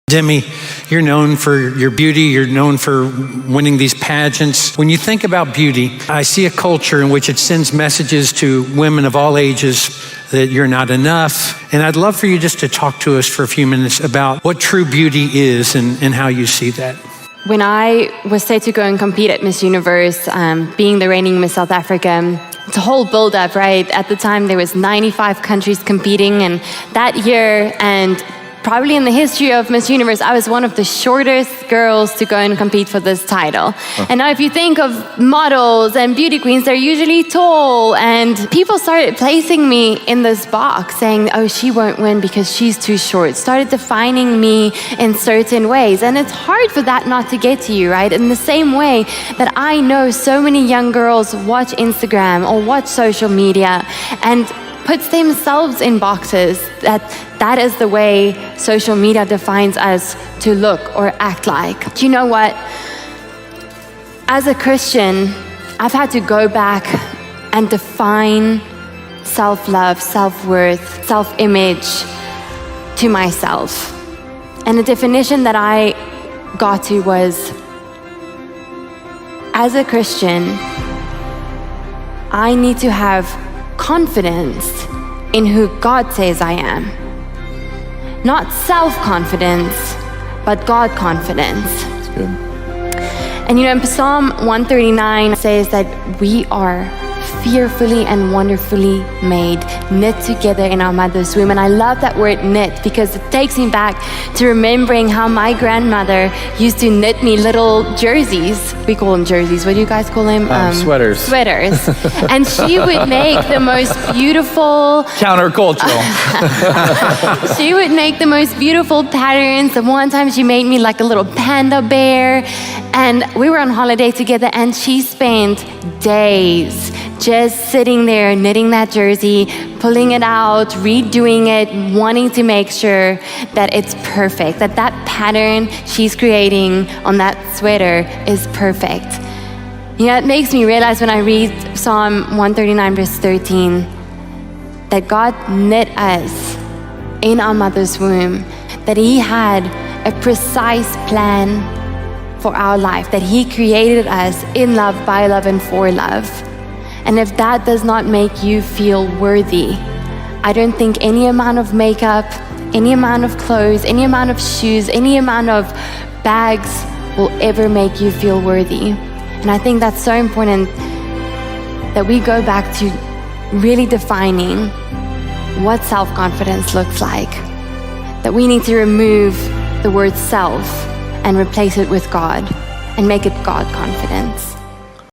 Demi, you're known for your beauty. You're known for winning these pageants. When you think about beauty, I see a culture in which it sends messages to women of all ages that you're not enough. And I'd love for you just to talk to us for a few minutes about what true beauty is and how you see that. When I was set to go and compete at Miss Universe, being the reigning Miss South Africa, it's a whole build-up, right? At the time, there was 95 countries competing, and that year, and probably in the history of Miss Universe, I was one of the shortest girls to go and compete for this title. And now if you think of models and beauty queens, they're usually tall, and people started placing me in this box saying, oh, she won't win because she's too short, started defining me in certain ways. And it's hard for that not to get to you, right? In the same way that I know so many young girls watch Instagram or watch social media and puts themselves in boxes, that is the way social media defines us to look or act like. Do you know what? As a Christian, I've had to go back and define self-love, self-worth, self-image to myself. And the definition that I got to was, as a Christian, I need to have confidence in who God says I am. Not self-confidence, but God confidence. That's good. And you know, in Psalm 139 says that we are fearfully and wonderfully made, knit together in our mother's womb. And I love that word knit because it takes me back to remembering how my grandmother used to knit me little jerseys. We call them jerseys. What do you guys call them? Sweaters. Sweaters. And she would make the most beautiful... Countercultural. She would make the most beautiful patterns. And one time she made me like a little panda bear. And we were on holiday together, and she spent days just sitting there knitting that jersey, pulling it out, redoing it, wanting to make sure that it's perfect, that that pattern she's creating on that sweater is perfect. You know, it makes me realize when I read Psalm 139 verse 13 that God knit us in our mother's womb, that He had a precise plan for our life, that He created us in love, by love, and for love. And if that does not make you feel worthy, I don't think any amount of makeup, any amount of clothes, any amount of shoes, any amount of bags will ever make you feel worthy. And I think that's so important that we go back to really defining what self-confidence looks like. That we need to remove the word self and replace it with God and make it God confidence.